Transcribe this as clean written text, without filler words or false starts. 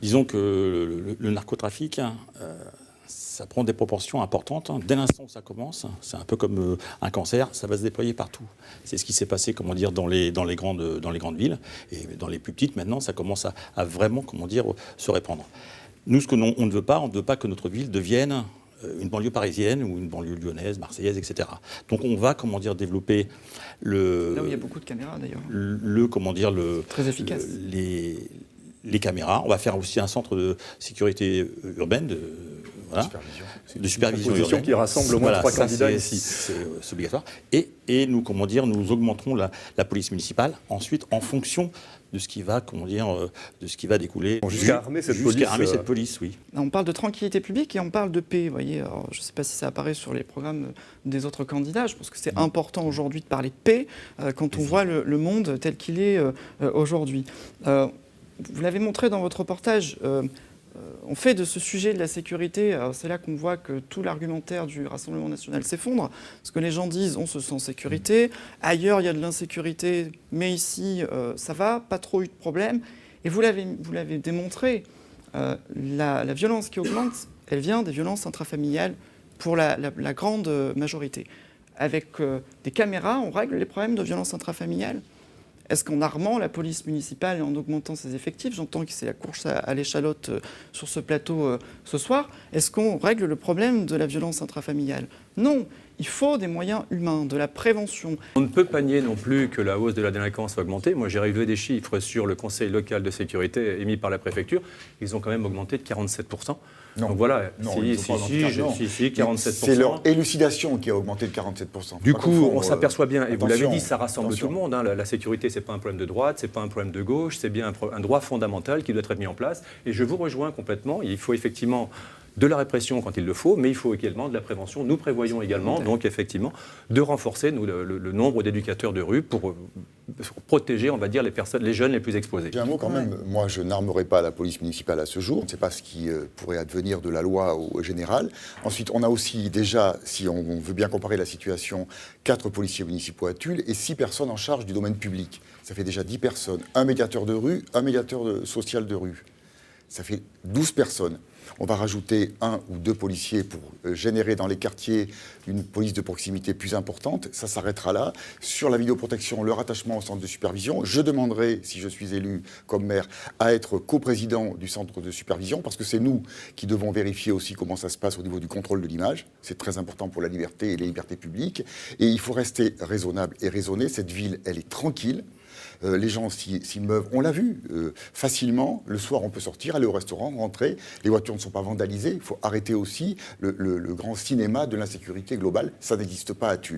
Disons que le narcotrafic, ça prend des proportions importantes. Dès l'instant où ça commence, c'est un peu comme un cancer, ça va se déployer partout. C'est ce qui s'est passé, dans les grandes villes. Et dans les plus petites, maintenant, ça commence à vraiment, se répandre. Nous, ce qu'on on ne veut pas, on ne veut pas que notre ville devienne une banlieue parisienne ou une banlieue lyonnaise, marseillaise, etc. Donc on va, développer Là où il y a beaucoup de caméras, d'ailleurs. Très efficace. Les caméras. On va faire aussi un centre de sécurité urbaine, de supervision urbaine. Qui rassemble au moins 3 candidats ici. C'est obligatoire. Et nous, nous augmenterons la police municipale, ensuite, en fonction de ce qui va, de ce qui va découler. Jusqu'à armer cette police, oui. On parle de tranquillité publique et on parle de paix. Vous voyez, alors, je ne sais pas si ça apparaît sur les programmes des autres candidats. Je pense que c'est important aujourd'hui de parler paix quand on voit le monde tel qu'il est aujourd'hui. Vous l'avez montré dans votre reportage. On fait de ce sujet de la sécurité, c'est là qu'on voit que tout l'argumentaire du Rassemblement national s'effondre. Ce que les gens disent, on se sent en sécurité. Ailleurs, il y a de l'insécurité, mais ici, ça va, pas trop eu de problème. Et vous l'avez démontré, la violence qui augmente, elle vient des violences intrafamiliales pour la grande majorité. Avec des caméras, on règle les problèmes de violence intrafamiliale. Est-ce qu'en armant la police municipale et en augmentant ses effectifs, j'entends que c'est la course à l'échalote sur ce plateau ce soir, est-ce qu'on règle le problème de la violence intrafamiliale? Non, il faut des moyens humains, de la prévention. On ne peut pas nier non plus que la hausse de la délinquance va augmenter. Moi, j'ai relevé des chiffres sur le Conseil local de sécurité émis par la préfecture. Ils ont quand même augmenté de 47%. Non, donc voilà, non, si, 47%. C'est leur élucidation qui a augmenté de 47%. Du coup, on s'aperçoit bien, et vous l'avez dit, ça rassemble attention. tout le monde. Hein. La sécurité, ce n'est pas un problème de droite, ce n'est pas un problème de gauche, c'est bien un droit fondamental qui doit être mis en place. Et je vous rejoins complètement. Il faut effectivement de la répression quand il le faut, mais il faut également de la prévention. Nous prévoyons également, donc effectivement, de renforcer le nombre d'éducateurs de rue pour protéger, on va dire, les jeunes les plus exposés. J'ai un mot quand même. Moi, je n'armerai pas la police municipale à ce jour. On ne sait pas ce qui pourrait advenir de la loi au général. Ensuite, on a aussi déjà, si on veut bien comparer la situation, 4 policiers municipaux à Tulle et 6 personnes en charge du domaine public. Ça fait déjà 10 personnes. Un médiateur de rue, un médiateur social de rue. Ça fait 12 personnes. On va rajouter 1 ou 2 policiers pour générer dans les quartiers une police de proximité plus importante. Ça s'arrêtera là. Sur la vidéoprotection, le rattachement au centre de supervision, je demanderai, si je suis élu comme maire, à être coprésident du centre de supervision, parce que c'est nous qui devons vérifier aussi comment ça se passe au niveau du contrôle de l'image. C'est très important pour la liberté et les libertés publiques. Et il faut rester raisonnable et raisonné. Cette ville, elle est tranquille. Les gens s'y meuvent, on l'a vu, facilement. Le soir, on peut sortir, aller au restaurant, rentrer. Les voitures ne sont pas vandalisées. Il faut arrêter aussi le grand cinéma de l'insécurité globale. Ça n'existe pas à Tulle.